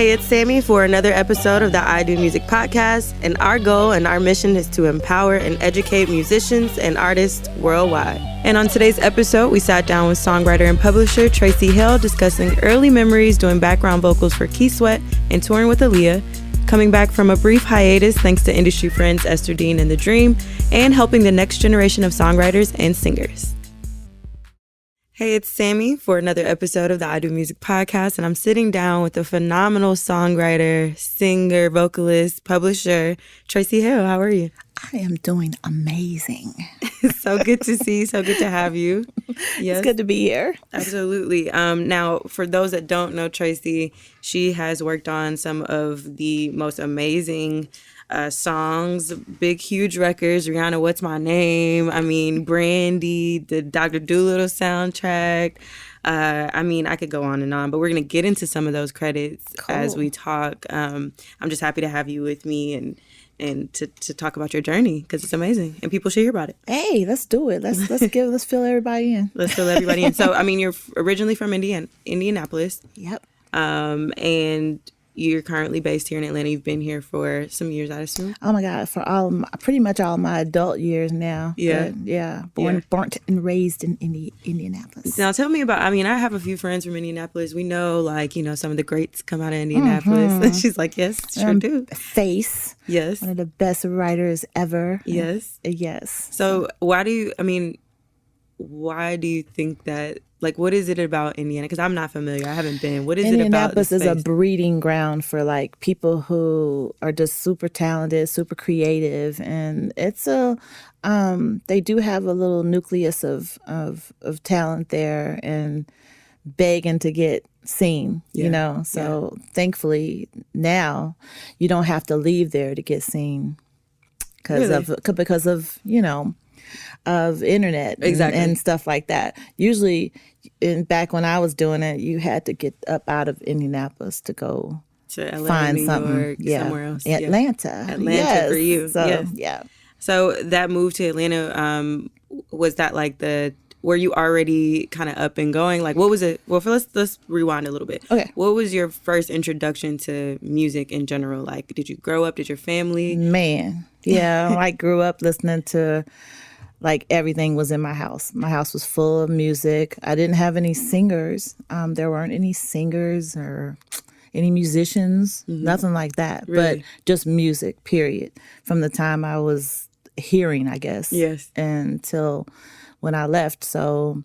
Hey, it's Sammy for another episode of the I Do Music podcast, and our goal and our mission is to empower and educate musicians and artists worldwide. And on today's episode, we sat down with songwriter and publisher Traci Hale discussing early memories doing background vocals for Keith Sweat and touring with Aaliyah, coming back from a brief hiatus thanks to industry friends Esther Dean and The Dream, and helping the next generation of songwriters and singers. Hey, it's Sammy for another episode of the I Do Music podcast, and I'm sitting down with a phenomenal songwriter, singer, vocalist, publisher, Traci Hale. How are you? I am doing amazing. So good to see you. So good to have you. Yes. It's good to be here. Absolutely. Now, for those that don't know Traci, she has worked on some of the most amazing songs, big, huge records. Rihanna, What's My Name? I mean, Brandy, the Dr. Dolittle soundtrack. I could go on and on, but we're going to get into some of those credits as we talk. I'm just happy to have you with me and to talk about your journey because it's amazing and people should hear about it. Hey, let's do it. Let's fill everybody in. Let's fill everybody in. So, you're originally from Indianapolis. Yep. And you're currently based here in Atlanta. You've been here for some years, I assume. Oh my God, for pretty much all my adult years now. Yeah. Born and raised in Indianapolis. Now tell me about, I have a few friends from Indianapolis. We know, some of the greats come out of Indianapolis. Mm-hmm. She's like, yes, sure do. Face. Yes. One of the best writers ever. Yes. Yes. So why do you think that, what is it about Indiana? Because I'm not familiar. I haven't been. What is it about Indianapolis is a breeding ground for people who are just super talented, super creative, and it's they do have a little nucleus of talent there and begging to get seen. So thankfully now you don't have to leave there to get seen because of of internet and stuff like that. Usually, back when I was doing it, you had to get up out of Indianapolis to go to LA, find New something. York, somewhere else. Atlanta. Yes. For you. So, So that move to Atlanta, was that were you already kind of up and going? What was it? Well, let's rewind a little bit. Okay. What was your first introduction to music in general? Did you grow up? Did your family? Man, yeah, I grew up listening to. Everything was in my house. My house was full of music. I didn't have any singers. There weren't any singers or any musicians, nothing like that. Really? But just music, period. From the time I was hearing, I guess. Yes. Until when I left. So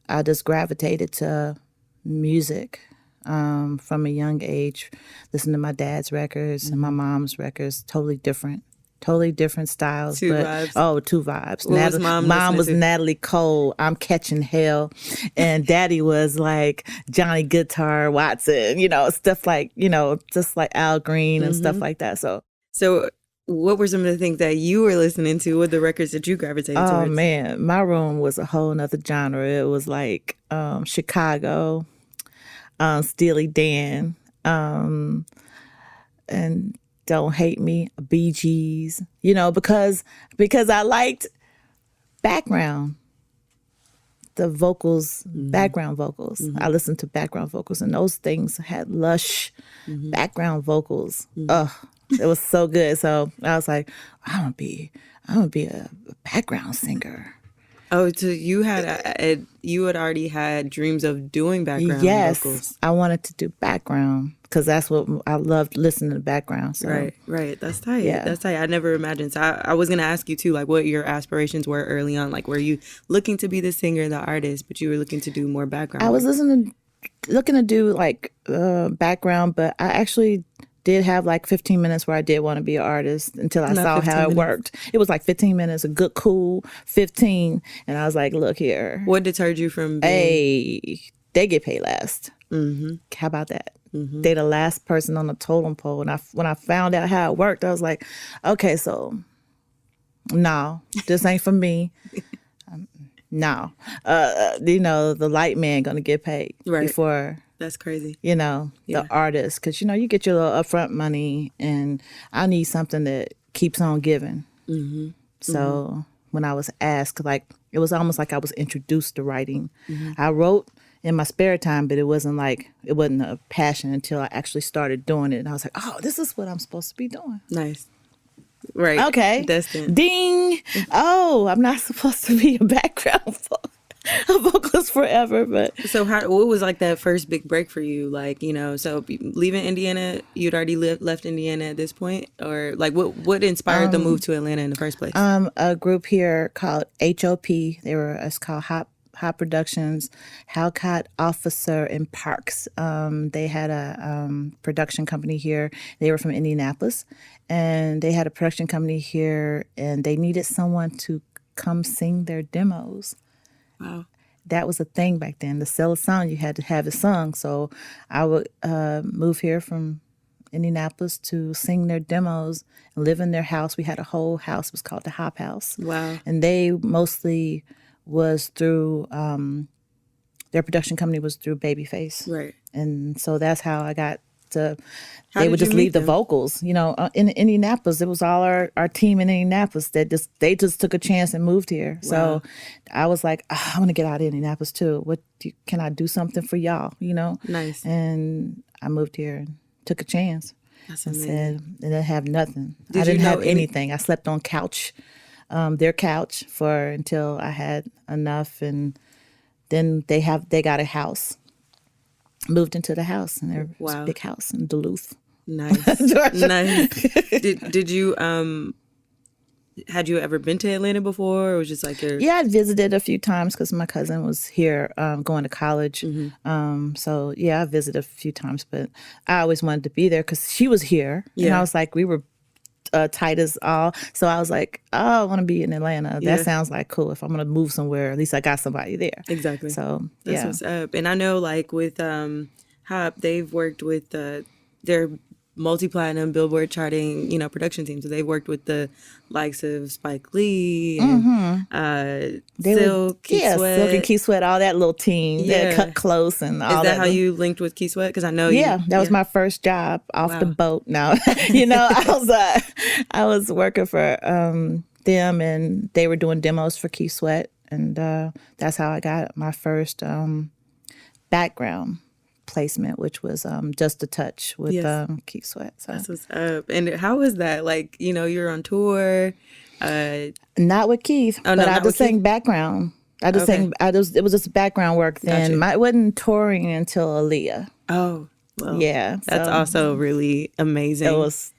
I just gravitated to music from a young age, listening to my dad's records and my mom's records, totally different styles. Two vibes. Oh, two vibes. What was mom was Natalie Cole. I'm Catching Hell. And daddy was Johnny Guitar Watson, stuff just like Al Green and stuff like that. So what were some of the things that you were listening to? What the records that you gravitated towards? Oh man, my room was a whole nother genre. It was Chicago, Steely Dan, and Don't Hate Me, Bee Gees, because I liked background, the vocals, background vocals. I listened to background vocals, and those things had lush background vocals. It was so good. So I was like, I'm gonna be a background singer. Oh, so you had already had dreams of doing background vocals. I wanted to do background because that's what I loved, listening to background. So. Right. That's tight. Yeah. That's tight. I never imagined. So I was going to ask you too, what your aspirations were early on. Were you looking to be the singer, the artist, but you were looking to do more background? I was looking to do background, but I actually did have 15 minutes where I did want to be an artist until I saw how it worked. It was 15 minutes, a good, cool 15. And I was like, look here. What deterred you from being... Hey, they get paid last. Mm-hmm. How about that? Mm-hmm. They the last person on the totem pole. And when I found out how it worked, I was like, okay, so no, this ain't for me. No. The light man going to get paid before... That's crazy. The artist. Because, you get your little upfront money, and I need something that keeps on giving. Mm-hmm. So when I was asked, it was almost like I was introduced to writing. Mm-hmm. I wrote in my spare time, but it wasn't a passion until I actually started doing it. And I was like, oh, this is what I'm supposed to be doing. Nice. Right. Okay. Destined. Ding. Oh, I'm not supposed to be a background vocalist forever, but. So what was like that first big break for you? Like, so leaving Indiana, you'd already left Indiana at this point? Or like what inspired the move to Atlanta in the first place? A group here called HOP. It's called Hop Productions, Halcott Officer and Parks. They had a production company here. They were from Indianapolis, and they had a production company here, and they needed someone to come sing their demos. Wow. That was a thing back then. To sell a song, you had to have it sung. So I would move here from Indianapolis to sing their demos and live in their house. We had a whole house. It was called the Hop House. Wow. And they mostly was through, their production company was through Babyface. Right. And so that's how I got to, How they did would you just meet leave the them? vocals. In Indianapolis, it was all our team in Indianapolis that they just took a chance and moved here. Wow. So I was like, I want to get out of Indianapolis too. Can I do something for y'all, Nice. And I moved here and took a chance. That's And amazing. said, and I have nothing. Did I didn't you know have anything. I slept on their couch until I had enough, and then they got a house. Moved into the house, and there was Wow. a big house in Duluth. Nice. Georgia. Nice. Did you had you ever been to Atlanta before, or was just like your Yeah, I visited a few times because my cousin was here going to college. So yeah, I visited a few times, but I always wanted to be there because she was here, and Yeah. I was like, we were tight as all. So I was like, oh, I want to be in Atlanta. Yeah. That sounds like cool. If I'm going to move somewhere, at least I got somebody there. Exactly. So That's yeah. what's up. And I know like with Hop, they've worked with their multi-platinum Billboard charting, production team. So they've worked with the likes of Spike Lee and Silk, Keith Sweat. Silk and Keith Sweat, all that little team Yeah. that cut close and all Is that how little- you linked with Keith Sweat? Because I know Yeah, that was my first job off the Wow. boat. Now, I was working for them, and they were doing demos for Keith Sweat, and that's how I got my first background placement, which was Just a Touch with Yes. Keith Sweat. So That's what's up. And how was that? Like, you're on tour. not with Keith, Oh, no, but I not just with sang background. I just Okay. sang. It was just background work then. Gotcha. I wasn't touring until Aaliyah. Oh, well, Yeah, that's so also really amazing.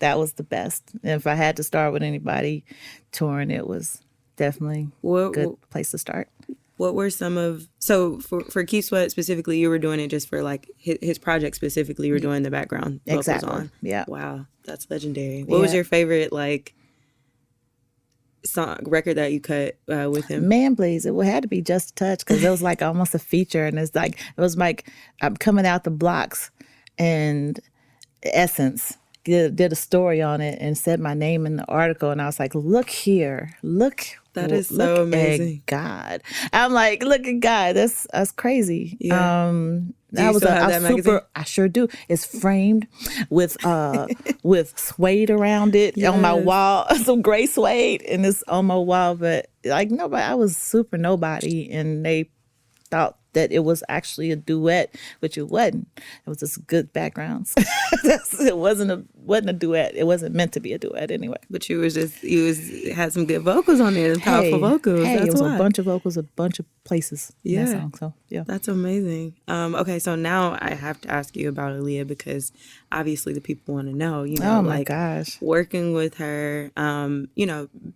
that was the best. If I had to start with anybody touring, it was definitely a What- good place to start. What were some of for Keith Sweat specifically? You were doing it just for like his project specifically. You were doing the background vocals Exactly. on. Yeah. Wow, that's legendary. What was Yeah. your favorite like song record that you cut with him? Man, please, it had to be Just a Touch because it was like almost a feature, and it was like I'm coming out the blocks, and Essence did a story on it and said my name in the article, and I was like, look here, look. That is so look amazing. At God. I'm like, look at God. That's crazy. Yeah. Do you I was still have that magazine? I sure do. It's framed with with suede around it on my Yes. wall, some gray suede, and it's on my wall. But like nobody, I was super nobody, and they thought that it was actually a duet, which it wasn't. It was just good backgrounds. It wasn't a duet. It wasn't meant to be a duet anyway. But you had some good vocals on there, and powerful vocals. Hey, That's it was why. a bunch of vocals, a bunch of places in Yeah. that song. So yeah. That's amazing. Okay, so now I have to ask you about Aaliyah because obviously the people want to know. Oh my like gosh. working with her.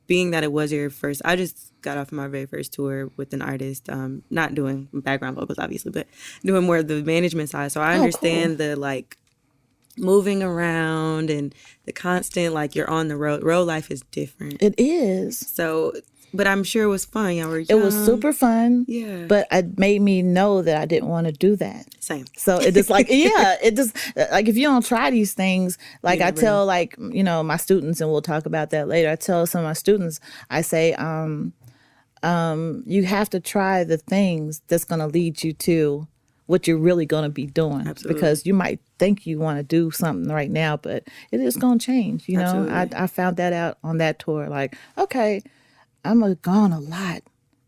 Being that it was your first. I just got off my very first tour with an artist. Not doing background vocals, obviously, but doing more of the management side. So I understand the like moving around and the constant like you're on the road. Road life is different. It is. So, but I'm sure it was fun. Y'all were It was young. super fun. Yeah. But it made me know that I didn't want to do that. Same. So it just like, yeah, it just like if you don't try these things, like I never tell like, my students, and we'll talk about that later. I tell some of my students, I say, you have to try the things that's going to lead you to what you're really going to be doing. Absolutely. Because you might think you want to do something right now, but it is going to change. Absolutely. I found that out on that tour. Like, okay, I'm gone a lot.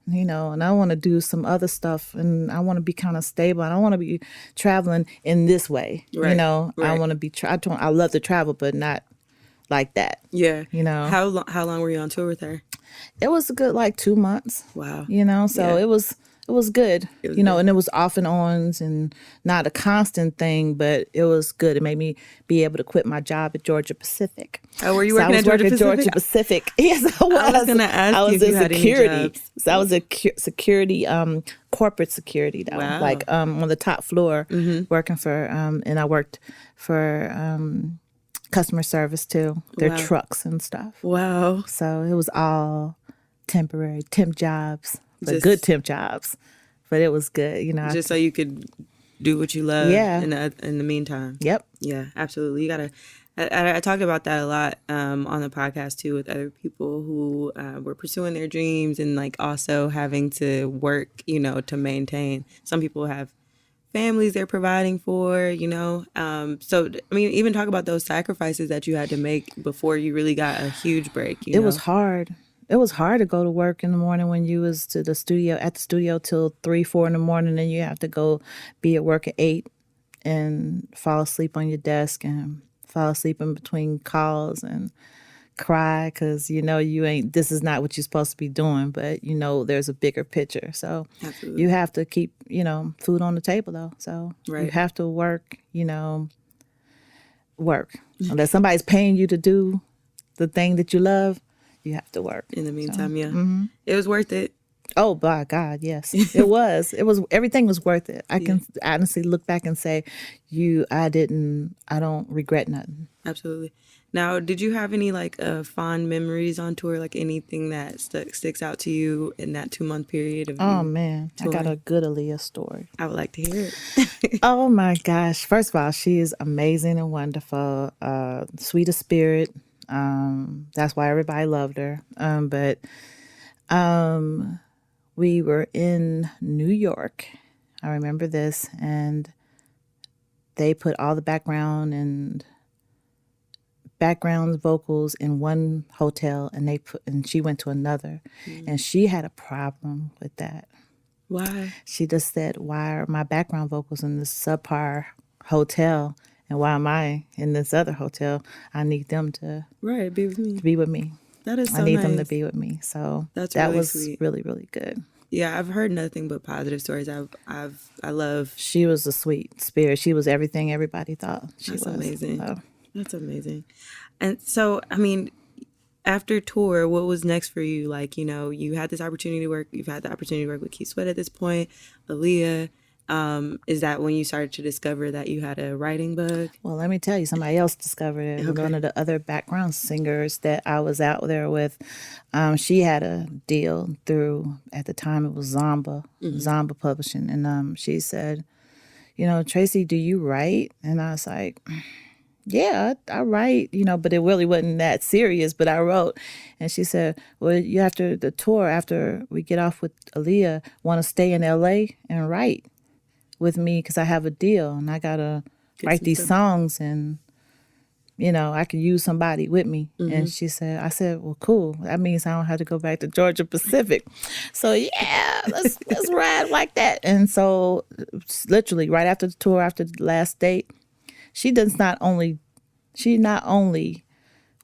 and I want to do some other stuff, and I want to be kind of stable. I don't want to be traveling in this way. Right. I want to be, I love to travel, but not like that. Yeah. How long were you on tour with her? It was a good like 2 months. Wow. So it was good. Good. And it was off and ons and not a constant thing, but it was good. It made me be able to quit my job at Georgia Pacific. Oh, were you working at Georgia Pacific? Georgia Pacific. Yes, I was. I was going to ask you if you had any jobs. So I was a security, corporate security though. Wow. Like on the top floor, working for, and I worked for customer service too. Their trucks and stuff. Wow. So it was all temporary temp jobs, but good temp jobs. But it was good, Just so you could do what you love. Yeah. In the meantime. Yep. Yeah, absolutely. You gotta. I talked about that a lot on the podcast too with other people who were pursuing their dreams and like also having to work, to maintain. Some people have families they're providing for, So, I mean, even talk about those sacrifices that you had to make before you really got a huge break. It was hard. It was hard to go to work in the morning when you was at the studio till 3, 4 in the morning, and you have to go be at work at 8 and fall asleep on your desk and fall asleep in between calls and cry because this is not what you're supposed to be doing, but there's a bigger picture. So absolutely. You have to keep food on the table though. So you have to work unless somebody's paying you to do the thing that you love. You have to work. In the meantime, yeah. It was worth it. Oh, by God, yes. It was. Everything was worth it. I can honestly look back and say, I don't regret nothing. Absolutely. Now, did you have any like fond memories on tour, like anything that sticks out to you in that 2-month period of Oh, man. Touring? I got a good Aaliyah story. I would like to hear it. Oh, my gosh. First of all, she is amazing and wonderful, sweet of spirit. That's why everybody loved her. But we were in New York. I remember this, and they put all the background vocals in one hotel, and she went to another, and she had a problem with that. Why? She just said, "Why are my background vocals in this subpar hotel?" And why am I in this other hotel? I need them to be with me. To be with me. That is so I need nice. them to be with me. So that really was sweet. Really, really good. Yeah, I've heard nothing but positive stories. I love. She was a sweet spirit. She was everything everybody thought she was. That's amazing. So. That's amazing. And so, I mean, after tour, what was next for you? Like, you had this opportunity to work. You've had the opportunity to work with Keith Sweat at this point, Aaliyah. Is that when you started to discover that you had a writing bug? Well, let me tell you, somebody else discovered it. Okay. One of the other background singers that I was out there with, she had a deal through, at the time it was Zomba Publishing. And she said, Traci, do you write? And I was like, yeah, I write, but it really wasn't that serious, but I wrote. And she said, well, you after the tour, after we get off with Aaliyah, want to stay in LA and write with me because I have a deal and I got to write these songs and, I could use somebody with me. And I said, well, cool. That means I don't have to go back to Georgia Pacific. So yeah, let's ride like that. And so literally right after the tour, after the last date, she not only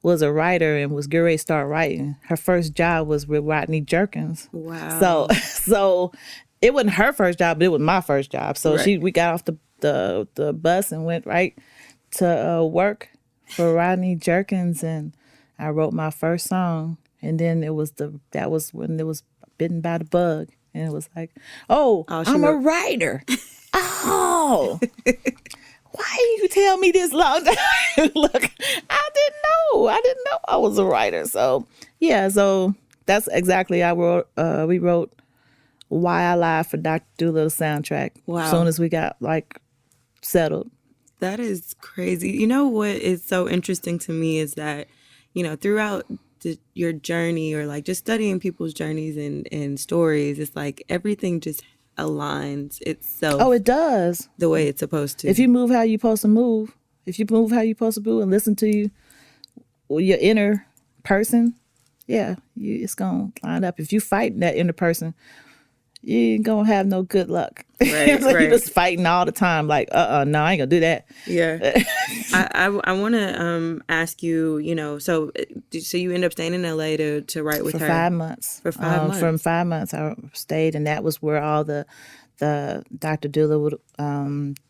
was a writer and was getting ready to start writing. Her first job was with Rodney Jerkins. Wow. So it wasn't her first job, but it was my first job. So we got off the bus and went right to work for Rodney Jerkins, and I wrote my first song. And then that was when it was bitten by the bug, and it was like, oh I'm a writer. Oh. Why didn't you tell me this long time? Look, I didn't know I was a writer. So yeah, so that's exactly we wrote Why I Lied for Dr. Dolittle soundtrack. Wow. As soon as we got settled. That is crazy. You know what is so interesting to me is that, throughout your journey or like just studying people's journeys and stories, it's like everything just aligns itself. Oh, it does. The way it's supposed to. If you move how you're supposed to move, and listen to your inner person, yeah, it's gonna line up. If you fighting that inner person, you ain't gonna have no good luck. Right, So you right. just fighting all the time, like, no, I ain't gonna do that. Yeah. I want to ask you, so you end up staying in LA to write with For her 5 months. for 5 months. From 5 months, I stayed, and that was where all the Dr.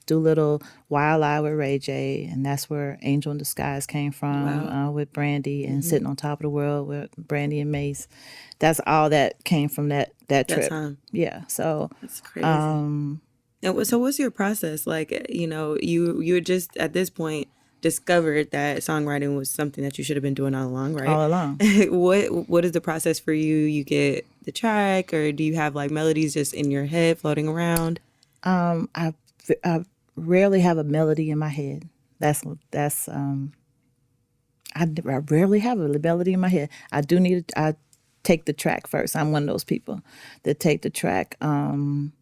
Doolittle Wild Eye with Ray J, and that's where Angel in Disguise came from. Wow. With Brandy, and Sitting on Top of the World with Brandy and Mace. That's all that came from that trip. time. Yeah, so That's crazy. And so what's your process? Like, you had just at this point discovered that songwriting was something that you should have been doing all along, right? all along. What is the process for you? You get the track, or do you have like melodies just in your head floating around? I rarely have a melody in my head. I rarely have a melody in my head. I take the track first. I'm one of those people that take the track, and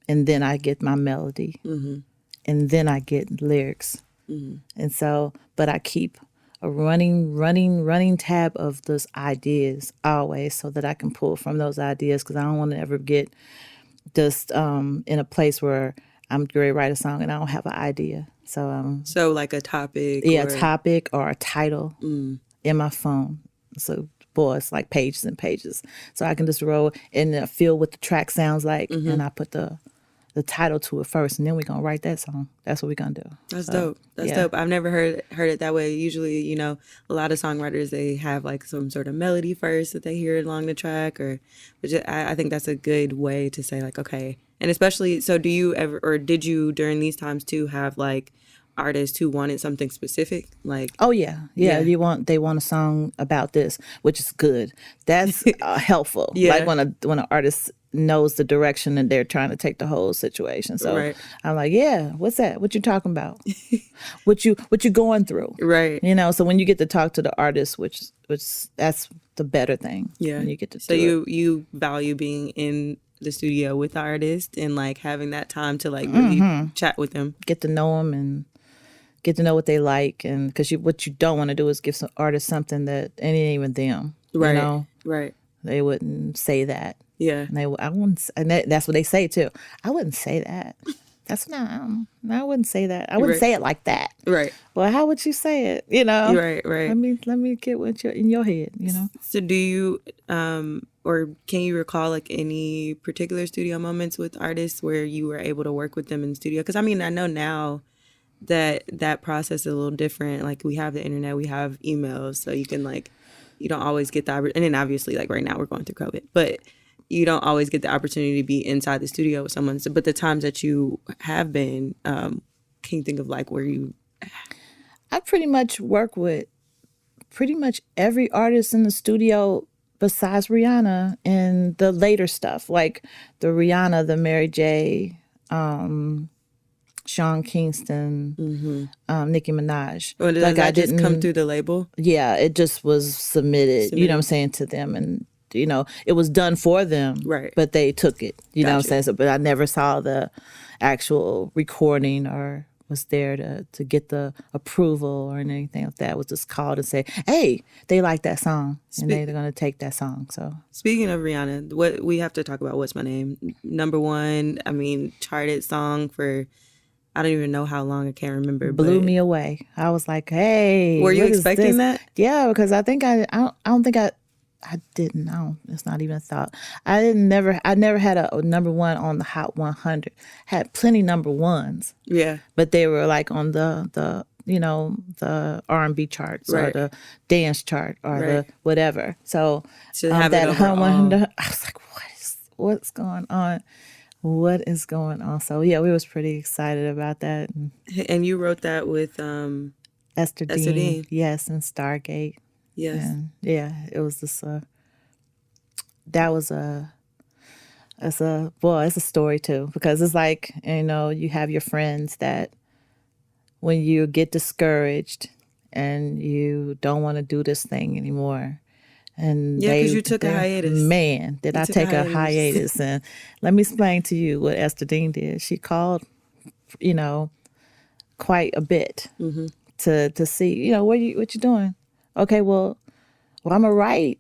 then I get my melody, and then I get lyrics, and so. But I keep a running tab of those ideas always, so that I can pull from those ideas, because I don't want to ever get just in a place where I'm ready to write a song and I don't have an idea. So like a topic. Yeah, a topic or a title in my phone. So, boy, it's like pages and pages. So I can just roll and feel what the track sounds like, and I put the title to it first, and then we're going to write that song. That's what we're going to do. That's dope. That's dope. I've never heard it that way. Usually, a lot of songwriters, they have like some sort of melody first that they hear along the track, which I think that's a good way to say like, okay. And especially, so do you ever, or did you during these times too have like artists who wanted something specific? Like, oh yeah. They want a song about this, which is good. That's helpful. Yeah. Like when an artist knows the direction and they're trying to take the whole situation. So Right. I'm like, yeah, what's that? What you talking about? what you going through? Right. So when you get to talk to the artist, which that's the better thing. Yeah. When you get to So do you value being in the studio with the artist and like having that time to like really chat with them, get to know them and get to know what they like, and because what you don't want to do is give some artist something that ain't even them. Right. Right. They wouldn't say that. Yeah. And I wouldn't, and that's what they say too. I wouldn't say that. That's not. I wouldn't say that. I wouldn't say it like that. Right. Well, how would you say it? Right. Let me get what you're in your head. So do you, or can you recall like any particular studio moments with artists where you were able to work with them in the studio? Because I mean, I know now that process is a little different. Like we have the internet, we have emails, so you can like, you don't always get and then obviously like right now we're going through COVID, but you don't always get the opportunity to be inside the studio with someone. But the times that you have been, can you think of like where you? I pretty much work with pretty much every artist in the studio besides Rihanna and the later stuff, like the Rihanna, the Mary J, Sean Kingston, Nicki Minaj. Well, like I just come through the label? Yeah, it just was submitted. You know what I'm saying, to them, and it was done for them. Right. But they took it. You know what I'm Gotcha. saying? So, but I never saw the actual recording or was there to get the approval or anything like that. It was just called and say, hey, they like that song, and they're going to take that song. So speaking of Rihanna, what we have to talk about, What's My Name? #1, I mean, charted song for I don't even know how long. I can't remember. Blew me away. I was like, hey. Were you expecting that? Yeah, because I think I don't think I didn't know. It's not even a thought. I never had a #1 on the Hot 100. Had plenty #1s. Yeah. But they were like on the the R&B charts or the dance chart or the whatever. So have that it Hot overall. 100, I was like, what's going on? What is going on? So yeah, we was pretty excited about that. And you wrote that with Esther Dean. Yes, and Stargate. Yes. And yeah, it was just it's a story too, because it's like, you have your friends that when you get discouraged and you don't want to do this thing anymore. And yeah, because you took a hiatus. Man, did I take a hiatus. And let me explain to you what Esther Dean did. She called, quite a bit to see, what you doing? Okay, well, I'm going to write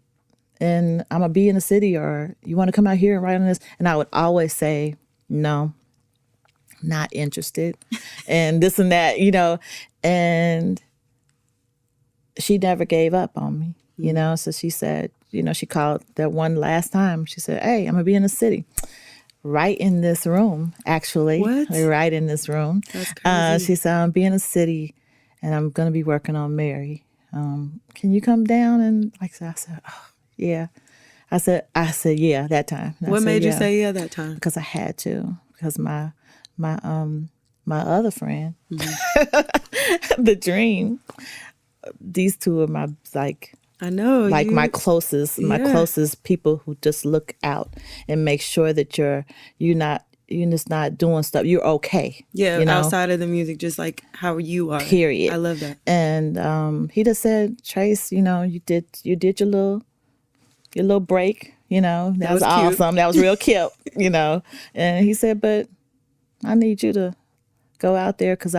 and I'm gonna be in the city, or you want to come out here and write on this? And I would always say, no, not interested, and this and that, and she never gave up on me, So she said, she called that one last time. She said, hey, I'm gonna be in the city. Right in this room, actually. What? Right in this room. That's crazy. She said, I'm being in the city and I'm going to be working on Mary. Can you come down? And I said, oh, yeah. I said, yeah, that time. And What made you yeah. say yeah that time? Because I had to. Because my other friend, the Dream, these two are my, I know. my closest people who just look out and make sure that you're just not doing stuff. You're okay. Yeah, outside of the music, just like how you are. Period. I love that. And he just said, Trace, you did your little break. That was awesome. That was real cute. And he said, but I need you to go out there, because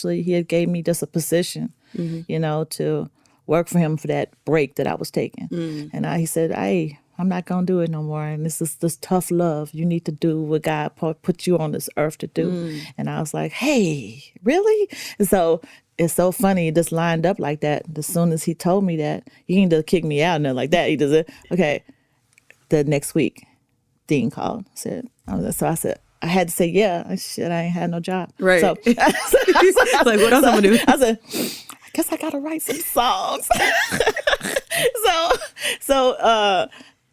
he had gave me just a position, to work for him for that break that I was taking. And he said, hey, I'm not going to do it no more. And this is this tough love. You need to do what God put you on this earth to do. And I was like, hey, really? And so it's so funny. It just lined up like that. As soon as he told me that, he didn't just kick me out and nothing like that. He just said, okay. The next week, Dean called. So I said, I had to say, yeah. Shit, I ain't had no job. Right. So, like, what else I'm going to do? I said, I guess I got to write some songs. So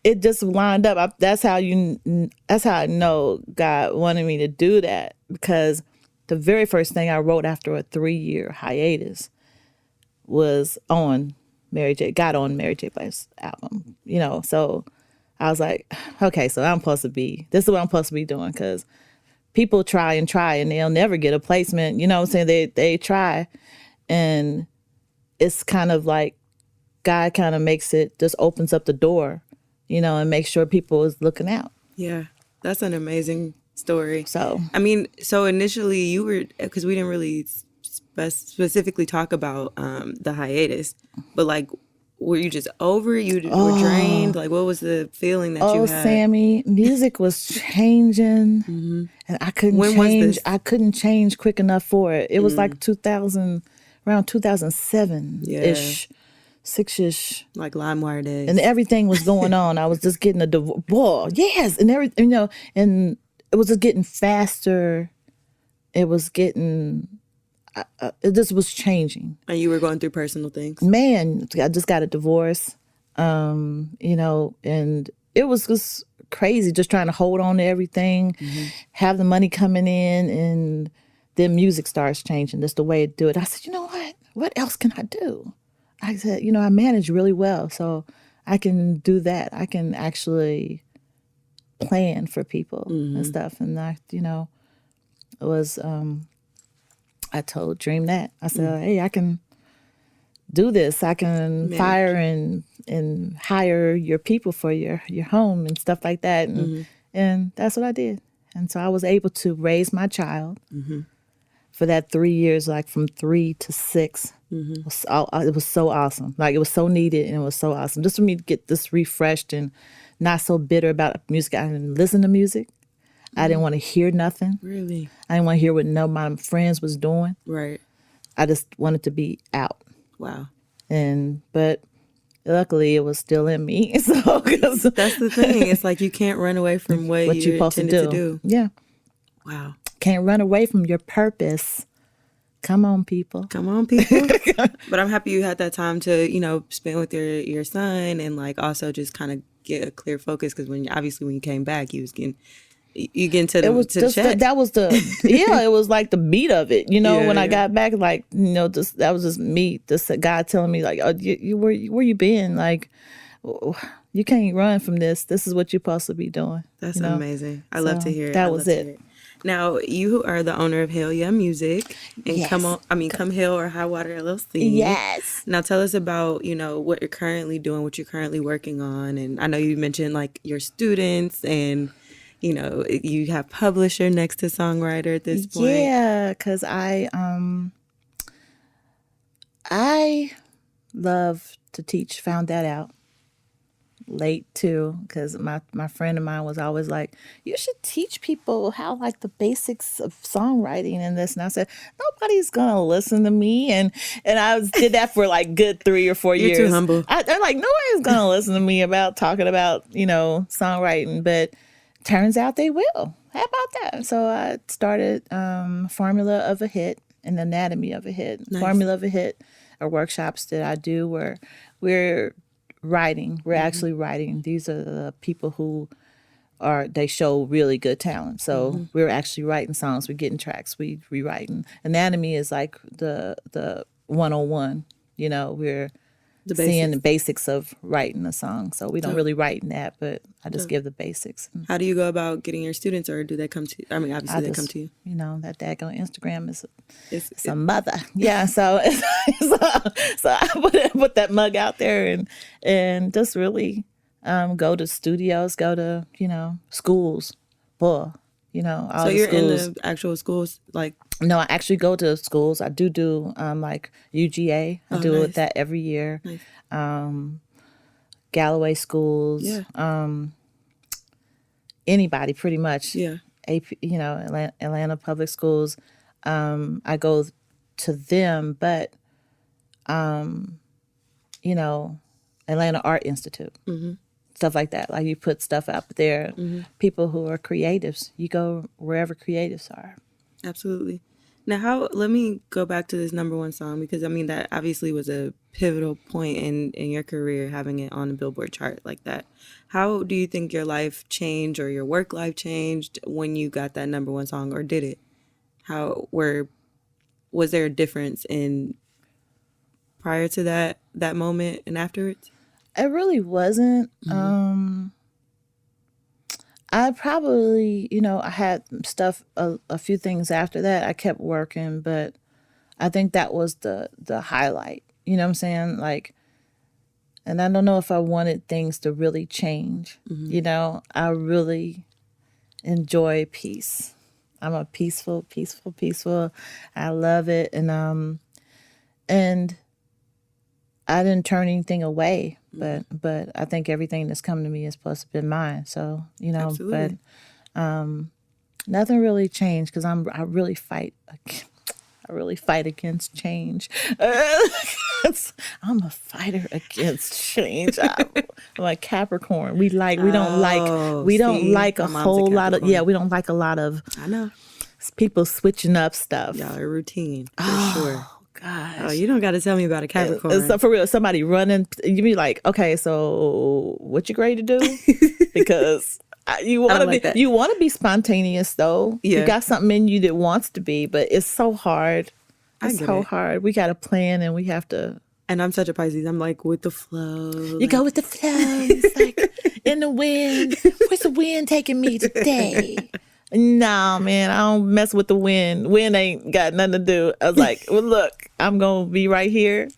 it just lined up. That's how I know God wanted me to do that, because the very first thing I wrote after a 3-year hiatus was on Mary J. Black's album. So I was like, okay, so this is what I'm supposed to be doing, because people try and they'll never get a placement. You know what I'm saying? They try, and it's kind of like God kind of just opens up the door, and makes sure people is looking out. Yeah, that's an amazing story. So, I mean, so initially you were, because we didn't really specifically talk about the hiatus, but like, were you just over it? You were drained? Like, what was the feeling that you had? Oh, Sammy, music was changing, and I couldn't change. I couldn't change quick enough for it. It was like around 2007-ish, 6-ish. Like LimeWire days. And everything was going on. I was just getting a divorce. Yes, and everything, and it was just getting faster. It was getting... it just was changing. And you were going through personal things? Man, I just got a divorce, and it was just crazy, just trying to hold on to everything, have the money coming in, and then music starts changing. That's the way to do it. I said, you know what? What else can I do? I said, I manage really well, so I can do that. I can actually plan for people and stuff. And it was... I told Dream that. I said, hey, I can do this. I can fire and hire your people for your home and stuff like that. And that's what I did. And so I was able to raise my child for that 3 years, like from 3 to 6. It was so awesome. Like, it was so needed, and it was so awesome. Just for me to get this refreshed and not so bitter about music. I didn't listen to music. I didn't want to hear nothing. Really? I didn't want to hear what my friends was doing. Right. I just wanted to be out. Wow. But luckily it was still in me. So that's the thing. It's like you can't run away from what you're supposed to do. Yeah. Wow. Can't run away from your purpose. Come on, people. Come on, people. But I'm happy you had that time to, spend with your son, and like also just kind of get a clear focus, because when you came back, you get into the, it was to just check. That was the it was like the beat of it, when I got back, like, just that was just me, just God telling me, like, oh, you where you been, like, you can't run from this is what you're supposed to be doing. That's amazing. I love to hear it. That was it. Now, you are the owner of Hale Young Music, and yes. Come Hale or High Water LLC. Yes. Now, tell us about, what you're currently doing, what you're currently working on. And I know you mentioned like your students, and you have publisher next to songwriter at this point. Yeah, because I love to teach. Found that out late too, because my friend of mine was always like, you should teach people how like the basics of songwriting and this. And I said, nobody's gonna listen to me. And I did that for like good 3 or 4 You're years. too humble. They're like, nobody's gonna listen to me about talking about, songwriting, but turns out they will. How about that? So I started Formula of a Hit and Anatomy of a Hit. Nice. Formula of a Hit are workshops that I do where we're writing. We're actually writing. These are the people who they show really good talent. So we're actually writing songs. We're getting tracks. We rewriting. Anatomy is like the 101. We're seeing the basics of writing a song. So we don't really write in that, but I just give the basics. How do you go about getting your students, or do they come to you? I mean, obviously they come to you. That daggone Instagram is it's a mother. Yeah, so I put that mug out there and just really go to studios, go to, schools. Boy, all So the you're schools. in the actual schools, like... No, I actually go to schools. I do like UGA. I do nice. that every year. Nice. Galloway schools. Yeah. Anybody pretty much. Yeah. Atlanta public schools. I go to them, but Atlanta Art Institute. Stuff like that. Like you put stuff out there. People who are creatives. You go wherever creatives are. Absolutely. Now, let me go back to this number one song, because I mean that obviously was a pivotal point in your career, having it on the Billboard chart like that. How do you think your life changed, or your work life changed, when you got that number one song, or did it? Was there a difference in prior to that moment and afterwards? It really wasn't. I probably, I had stuff, a few things after that. I kept working, but I think that was the highlight. You know what I'm saying? Like, and I don't know if I wanted things to really change. I really enjoy peace. I'm a peaceful. I love it. And I didn't turn anything away, but I think everything that's come to me has plus been mine. So, Absolutely. but nothing really changed, because I really fight against change. I'm a fighter against change. I'm a Capricorn. We don't like a whole lot of, we don't like a lot of, I know, people switching up stuff. Y'all are routine, for sure. Gosh. Oh, you don't got to tell me about a Capricorn. So for real, somebody running, you be like, okay, so what you ready to do? Because you want to be spontaneous though. Yeah. You got something in you that wants to be, but it's so hard. It's so hard. We got to plan, and we have to. And I'm such a Pisces. I'm like with the flow. You go with the flow. It's like in the wind. Where's the wind taking me today? No, man, I don't mess with the wind. Wind ain't got nothing to do. I was like, well, look, I'm going to be right here.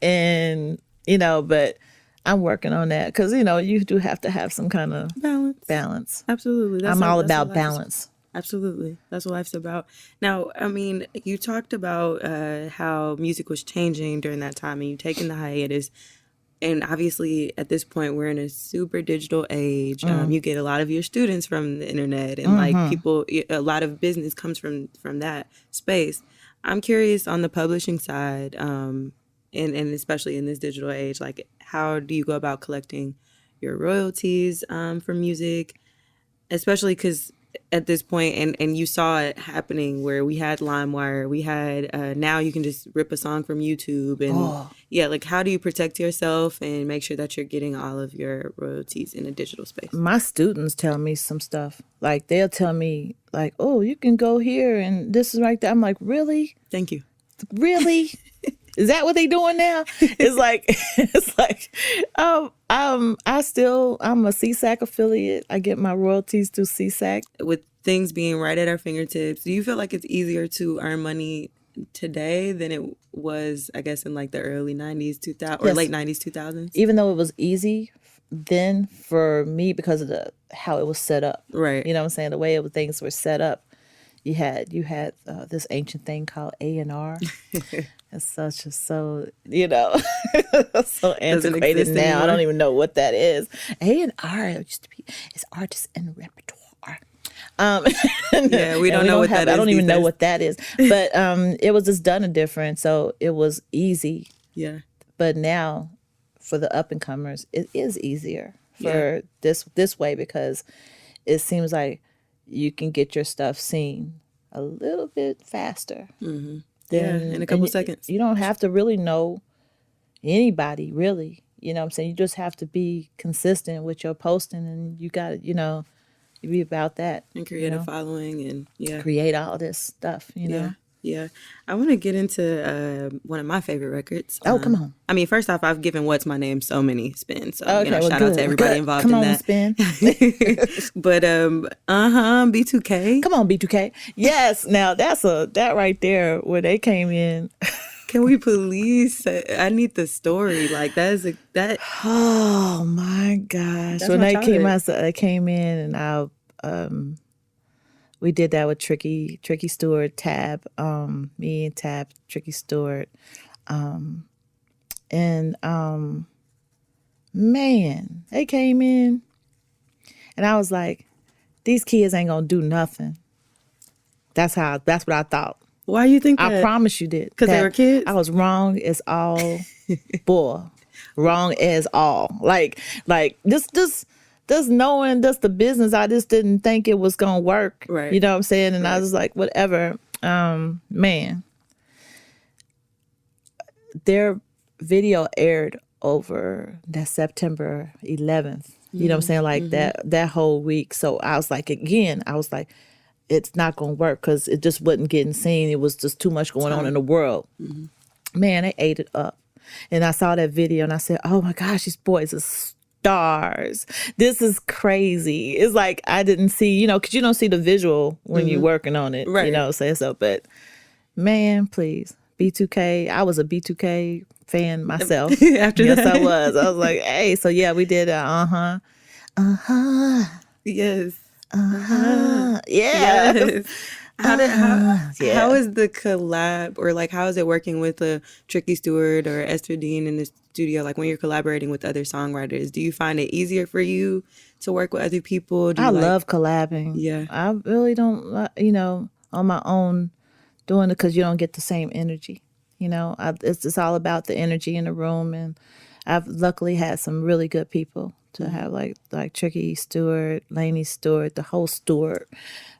And, but I'm working on that, because, you do have to have some kind of balance. Absolutely. I'm all about balance. Absolutely. That's what life's about. Now, I mean, you talked about how music was changing during that time, and you taking the hiatus. And obviously, at this point, we're in a super digital age. You get a lot of your students from the internet, and like people, a lot of business comes from that space. I'm curious on the publishing side, and especially in this digital age, like how do you go about collecting your royalties from music, especially because at this point, and you saw it happening where we had LimeWire, we had now you can just rip a song from YouTube, and like how do you protect yourself and make sure that you're getting all of your royalties in a digital space? My students tell me some stuff. Like they'll tell me like, oh, you can go here and this is right there. I'm like, really? Thank you. Really? Is that what they doing now? It's like, I'm a CSAC affiliate. I get my royalties through CSAC. With things being right at our fingertips, do you feel like it's easier to earn money today than it was, I guess, in like the early 90s, 2000 or late 90s, 2000s? Even though it was easy then for me because of how it was set up. Right. You know what I'm saying? The way things were set up. you had this ancient thing called A&R. It's such a so so antiquated now. Anymore. I don't even know what that is. A&R used to be it's artists and repertoire. Yeah, we don't know what that is. I don't even these know days. what that is. But it was just done different, so it was easy. Yeah. But now, for the up and comers, it is easier for this way because it seems like you can get your stuff seen a little bit faster. Mm-hmm. In a couple seconds. You don't have to really know anybody, really. You know what I'm saying? You just have to be consistent with your posting, and you got to, you be about that. And create a following and create all this stuff, know? Yeah. I want to get into one of my favorite records. Oh, come on. I mean, first off, I've given What's My Name so many spins. So, okay, shout out to everybody involved come in on, that. Spin. But, B2K. Come on, B2K. Yes. Now, that right there where they came in. Can we please I need the story. Like, that. Oh, my gosh. That's when my they came in and we did that with Tricky Stewart, Tab, me and Tab, Tricky Stewart. Man, they came in and I was like, these kids ain't gonna do nothing. That's what I thought. Why you think that? I promise you did. Because they were kids? I was wrong as all. Boy, wrong as all. Like just knowing just the business, I just didn't think it was gonna work. Right. You know what I'm saying? And I was like, whatever. Man. Their video aired over that September 11th. You know what I'm saying? Like that whole week. So I was like, it's not gonna work because it just wasn't getting seen. It was just too much going on in the world. Man, they ate it up. And I saw that video and I said, oh my gosh, these boys are stars. This is crazy. It's like I didn't see, because you don't see the visual when you're working on it, right. So, but man, please, B2K. I was a B2K fan myself. After yes, that. I was like, hey, so yeah, we did Yes. Yeah. Yes. How is the collab, or like how is it working with Tricky Stewart or Esther Dean in the studio? Like when you're collaborating with other songwriters, do you find it easier for you to work with other people? I love collabing. Yeah. I really don't, on my own doing it because you don't get the same energy. It's all about the energy in the room, and I've luckily had some really good people to have like Tricky Stewart, Lainey Stewart, the whole Stewart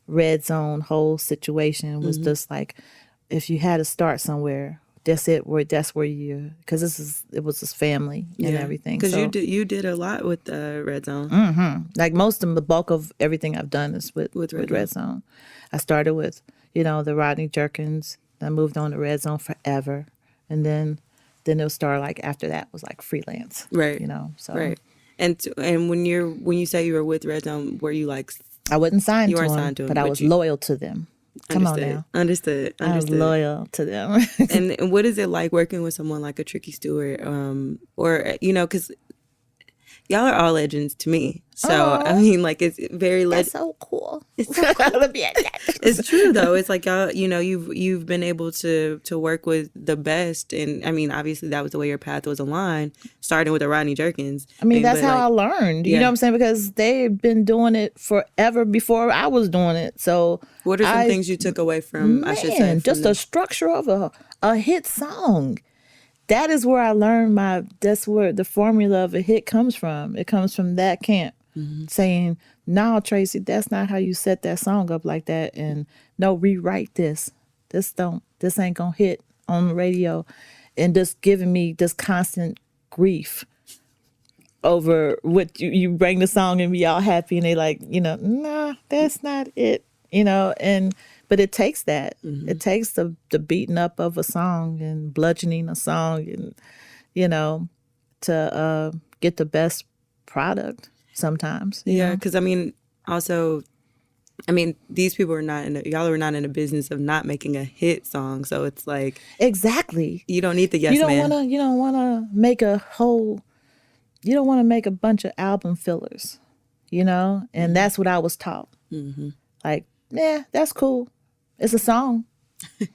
Red Zone whole situation was just like, if you had to start somewhere, that's where you, because it was this family and everything. Because you did a lot with Red Zone. Like the bulk of everything I've done is with Red Zone. I started with the Rodney Jerkins. I moved on to Red Zone forever, and then it'll start like after that was like freelance, right? So right. And when you say you were with Red Zone, were you like? I wasn't signed to them, but I was loyal to them. Come on now. Understood. I was loyal to them. And what is it like working with someone like a Tricky Stewart? Or, because y'all are all legends to me. So, I mean, like, it's very That's so cool. It's so cool. It's true, though. It's like y'all, you've been able to work with the best. And, I mean, obviously, that was the way your path was aligned, starting with the Rodney Jerkins. I mean, that's how I learned. You know what I'm saying? Because they've been doing it forever before I was doing it. So, what are some things you took away from, I should say? Just the structure of a hit song. That is where I learned that's where the formula of a hit comes from. It comes from that camp saying, no, Traci, that's not how you set that song up like that. And no, rewrite this. This ain't gonna hit on the radio. And just giving me this constant grief over what you bring the song and be all happy and they like, nah, that's not it, but it takes that. It takes the beating up of a song and bludgeoning a song and, to get the best product sometimes. Yeah, because these people are y'all are not in a business of not making a hit song. So it's like. Exactly. You don't need the yes man. You don't want to make a bunch of album fillers, and that's what I was taught. Like, yeah, that's cool. It's a song.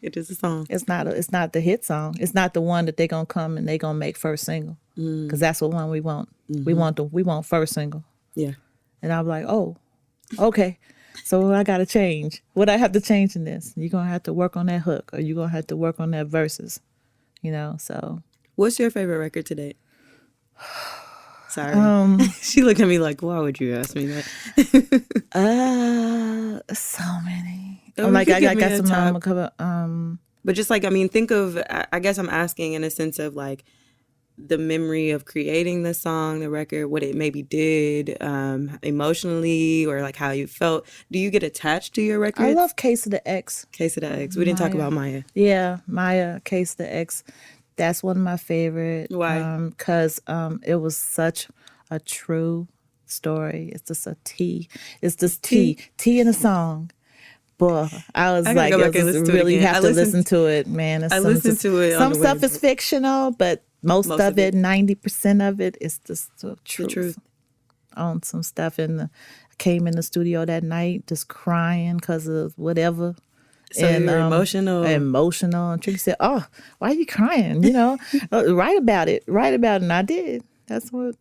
It is a song. It's not the hit song. It's not the one that they're gonna come and they're gonna make first single. Because that's what one we want. We want first single. Yeah. And I'm like, oh, okay. So I gotta change. What I have to change in this? You're gonna have to work on that hook, or you're gonna have to work on that verses. So What's your favorite record to date? Sorry. She looked at me like, why would you ask me that? So many. Oh, I'm like, I got some top. a couple. But just like, I mean, think of, I guess I'm asking in a sense of like the memory of creating the song, the record, what it maybe did emotionally, or like how you felt. Do you get attached to your records? I love Case of the X. Case of the X. We didn't talk about Maya. Yeah, Maya, Case of the X. That's one of my favorite. Why? Because it was such a true story. It's just a T. It's just T in a song. Boy, I was I like, go back and listen to it really again. have to listen to it, man. I listened to it. Some stuff is fictional, but most of it, 90% of it, is just the truth. The truth. On some stuff I came in the studio that night just crying because of whatever. So you were emotional. And Tricky said, "Oh, why are you crying? Write about it. Write about it." And I did. That's where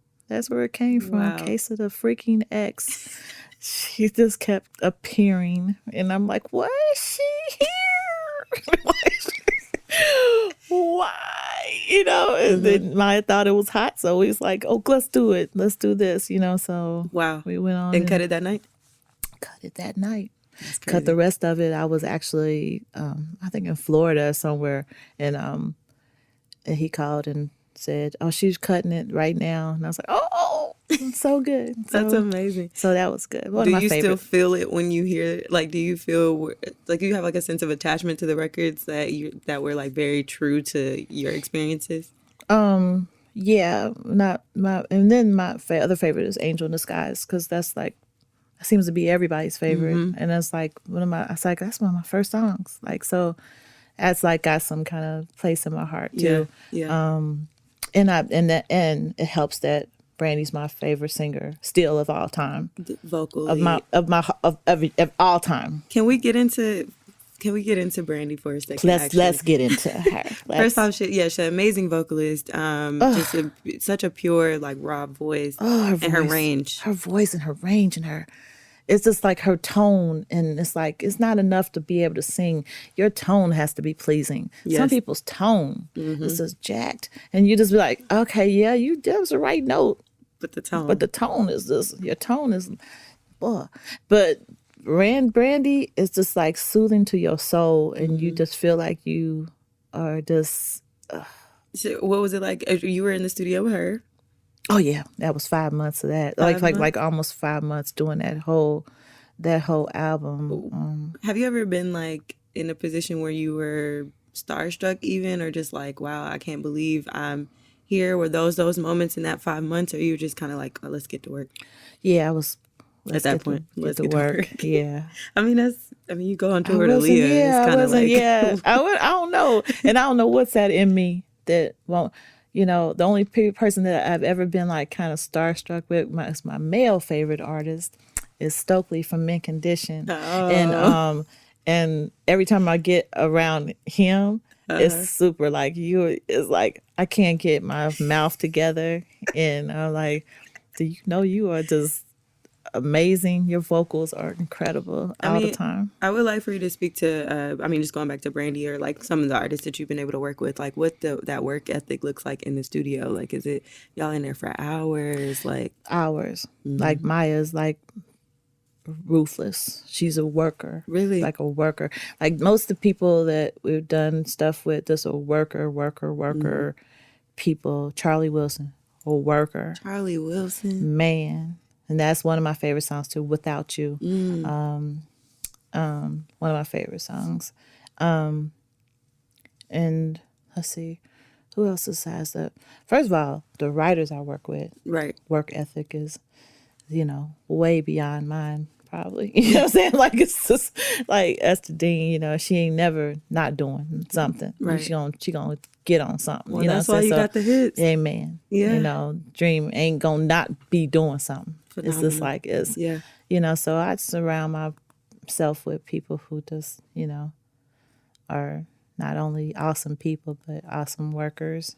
it came from. Wow. Case of the freaking X. She just kept appearing, and I'm like, "Why is she here? Why?" And then Maya thought it was hot, so he's like, "Oh, let's do it. Let's do this." So Wow. we went on and cut it that night. Cut it that night. Cut the rest of it. I was actually, I think in Florida somewhere, and he called and said, "Oh, she's cutting it right now," and I was like, "Oh, so good." That's amazing. So that was good. Do you still feel it when you hear it? Like, do you feel like you have like a sense of attachment to the records that were like very true to your experiences? Yeah, not my, and then my other favorite is Angel in Disguise, because that's like, seems to be everybody's favorite, and that's like that's one of my first songs. Like, so that's like got some kind of place in my heart too. Yeah. And it helps that Brandy's my favorite singer still of all time. Vocally. Of all time. Can we get into Brandy for a second? Let's get into her. First off, she's an amazing vocalist. Such a pure, like, raw voice. Her range. Her voice and her range and her, it's just like her tone, and it's like, it's not enough to be able to sing. Your tone has to be pleasing. Yes. Some people's tone is just jacked, and you just be like, okay, yeah, that was the right note. But the tone is just, your tone is, but Brandy is just like soothing to your soul, and you just feel like you are just. So what was it like? You were in the studio with her? Oh yeah, that was 5 months of that. Like almost 5 months doing that whole album. Have you ever been like in a position where you were starstruck even, or just like, wow, I can't believe I'm here? Were those moments in that 5 months, or you were just kind of like, oh, let's get to work? Yeah, I was. At that point, let's get to work. Yeah. I mean, you go on tour to Leah. Yeah, it's kind of like. Yeah, I don't know. And I don't know what's that in me that won't. The only person that I've ever been like kind of starstruck with, my male favorite artist, is Stokely from Mint Condition. Oh. And every time I get around him, it's super like it's like I can't get my mouth together, and I'm like, you are just amazing. Your vocals are incredible all the time. I would like for you to speak to, just going back to Brandy, or like some of the artists that you've been able to work with, like what that work ethic looks like in the studio. Like, is it y'all in there for hours? Like hours. Like Maya's like ruthless. She's a worker. Really? Like a worker. Like most of the people that we've done stuff with, just a worker people. Charlie Wilson, a worker. Charlie Wilson. Man. And that's one of my favorite songs too, Without You. One of my favorite songs. And let's see, who else besides that? First of all, the writers I work with, right, work ethic is, way beyond mine, probably. You know what I'm saying? Like, it's just like Esther Dean, she ain't never not doing something. Right. She gonna get on something. Well, that's why you got the hits. Amen. Yeah. Dream ain't gonna not be doing something. Phenomenal. It's just like, so I surround myself with people who just, are not only awesome people, but awesome workers.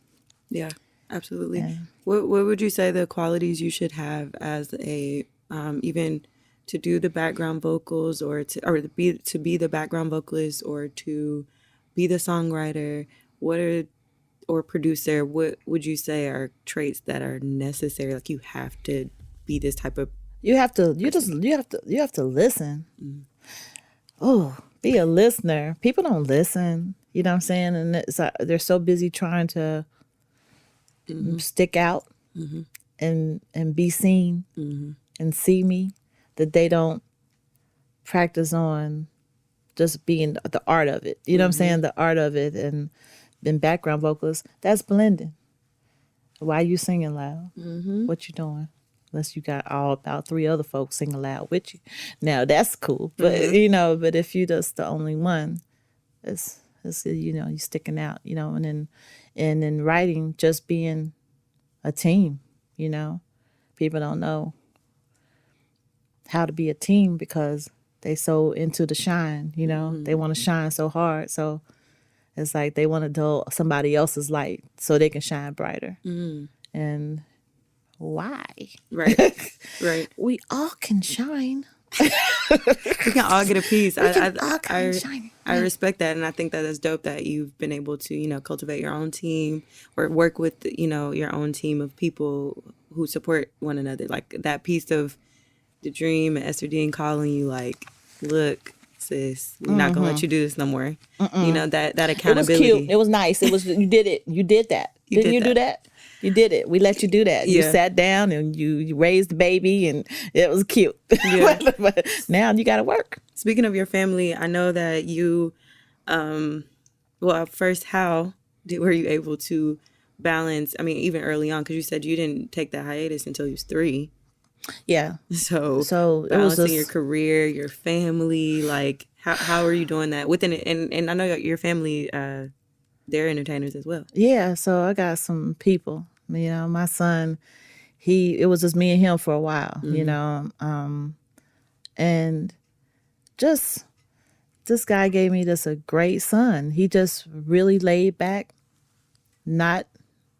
Yeah, absolutely. And What would you say the qualities you should have as a even to do the background vocals to be the background vocalist or to be the songwriter? What are or producer? What would you say are traits that are necessary? Like you have to be this type of you have to, person. you have to listen. Oh, be a listener. People don't listen. You know what I'm saying? And they're so busy trying to stick out and be seen and see me that they don't practice on just being the art of it. You know what I'm saying? The art of it. And then background vocals, that's blending. Why you singing loud? What you doing? Unless you got about 3 other folks singing loud with you. Now that's cool. But but if you just the only one, it's you sticking out, and then writing, just being a team, People don't know how to be a team because they so into the shine, They want to shine so hard. So it's like they want to dull somebody else's light so they can shine brighter. And why? Right. Right. We all can shine. We can all get a piece. Shine. I respect that, and I think that is dope that you've been able to cultivate your own team or work with your own team of people who support one another. Like that piece of the dream and Esther Dean calling you like, look, sis, we're not gonna let you do this no more. That accountability. It was cute. It was nice. It was you did it. You did that. Didn't you do that? You did it. We let you do that. Yeah. You sat down and you raised the baby, and it was cute. Yeah. But now you got to work. Speaking of your family, I know that you, first, how were you able to balance? I mean, even early on, because you said you didn't take that hiatus until you was 3. Yeah. So it was balancing your career, your family, like how are you doing that within it? And I know your family, they're entertainers as well. Yeah. So I got some people. My son, it was just me and him for a while. And just this guy gave me just a great son. He just really laid back.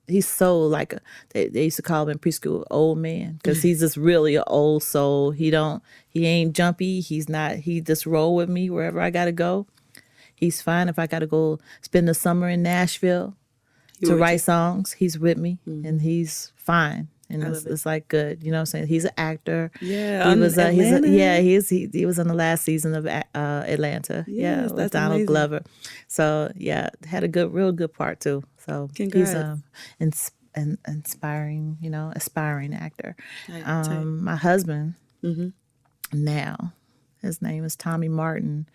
He's so like they used to call him in preschool old man because he's just really an old soul. He ain't jumpy. He just roll with me wherever I gotta go. He's fine if I gotta go spend the summer in Nashville to write songs. He's with me and he's fine. And it's like good, you know what I'm saying? He's an actor. Yeah, he was. Atlanta. He was in the last season of Atlanta. Yes, with that's Donald amazing. Glover. So had a real good part too. So Congrats. he's an inspiring, aspiring actor. Tight. My husband now, his name is Tommy Martin.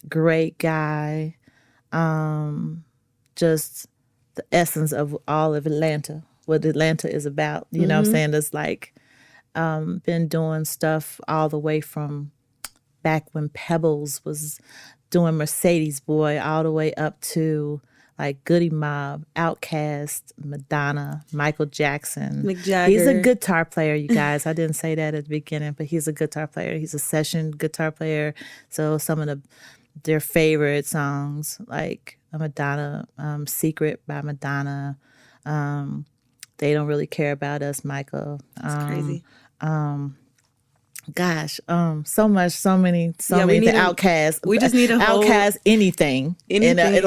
Great guy. Just the essence of all of Atlanta. What Atlanta is about. You know what I'm saying? It's like been doing stuff all the way from back when Pebbles was doing Mercedes Boy all the way up to like Goody Mob, Outkast, Madonna, Michael Jackson. Mick Jagger. He's a guitar player, you guys. I didn't say that at the beginning, but he's a guitar player. He's a session guitar player. So some of their favorite songs like Madonna, Secret by Madonna, They Don't Really Care About Us, Michael. That's crazy. Gosh, so many Outkast. We just need a whole Outkast anything. Anything. And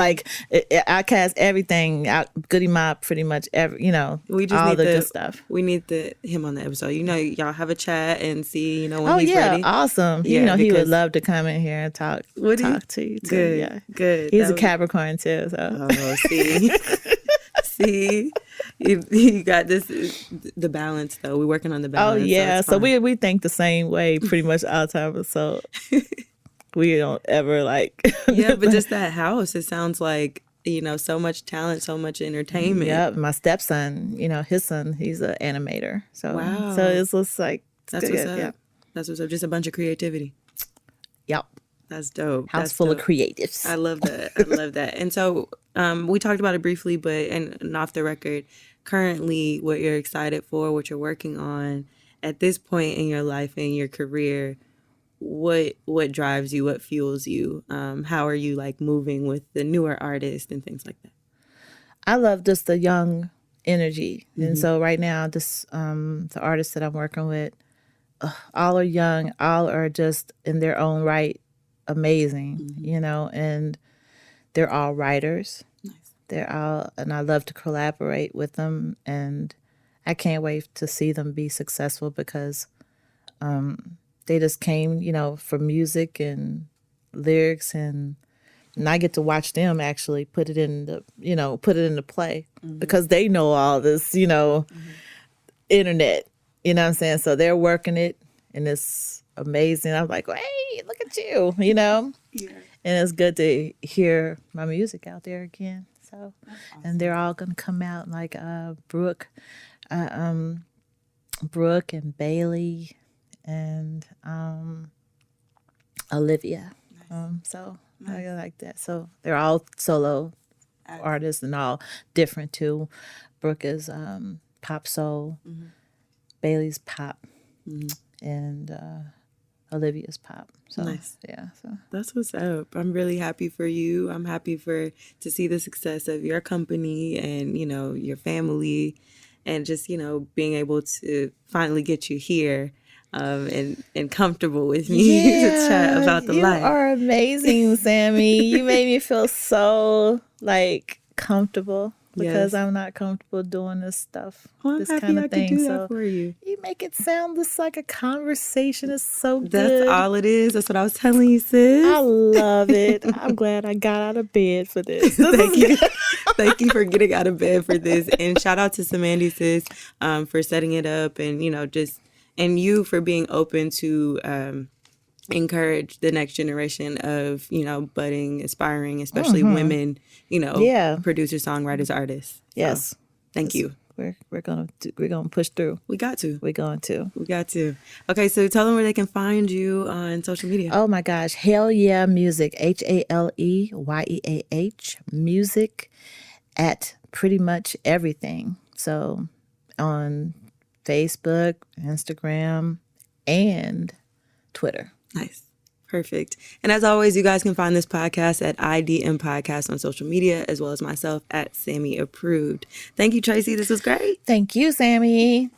Outkast everything. Goody Mob, pretty much every. We just all need the good stuff. We need him on the episode. Y'all have a chat and see. When he's ready. Awesome. Yeah, he would love to come in here and talk to you too. Good. Yeah, good. He's a Capricorn too. So. Oh, see. See, you got this. The balance, though. We're working on the balance. Oh yeah, so we think the same way pretty much all the time. So we don't ever like. Yeah, but just that house. It sounds like so much talent, so much entertainment. Yeah, my stepson. His son. He's an animator. So wow. So it's just like that's good. what's up. Yeah. That's what's up. Just a bunch of creativity. Yep. That's dope. House full of creatives. I love that. I love that. And so we talked about it briefly, but and off the record, currently what you're excited for, what you're working on at this point in your life and your career, what drives you, what fuels you? How are you like moving with the newer artists and things like that? I love just the young energy. And so right now, this the artists that I'm working with, all are young, all are just in their own right amazing, and they're all writers. Nice. They're all, and I love to collaborate with them, and I can't wait to see them be successful because they just came, for music and lyrics, and I get to watch them actually put it in the play because they know all this, internet, what I'm saying? So they're working it and it's amazing. I'm like, hey, look at you, Yeah. and it's good to hear my music out there again. So, Awesome. and they're all going to come out like Brooke and Bailey and Olivia. So I like that. So they're all solo artists and all different too. Brooke is pop soul, Bailey's pop, and Olivia's pop. So Nice. yeah, so That's what's up. I'm really happy for you. I'm happy to see the success of your company and, your family and just, being able to finally get you here and comfortable with me to chat about the you life. are amazing, Sammy. You made me feel so like comfortable because Yes. I'm not comfortable doing this stuff, Well, I'm this happy kind I of could thing. do So that for you. you make it sound just like a conversation. It's so That's good. all it is. That's what I was telling you, sis. I love it. I'm glad I got out of bed for this. Thank you. Thank you for getting out of bed for this. And shout out to Samandy, sis, for setting it up and, and you for being open to encourage the next generation of, budding, aspiring, especially women, producers, songwriters, artists. Yes. So, thank you. We're gonna push through. We got to. We're going to. We got to. Okay, so tell them where they can find you on social media. Oh my gosh, Hale Yeah Music, HALEYEAH music at pretty much everything. So on Facebook, Instagram, and Twitter. Nice. Perfect. And as always, you guys can find this podcast at IDM Podcast on social media, as well as myself at Sammy Approved. Thank you, Traci. This was great. Thank you, Sammy.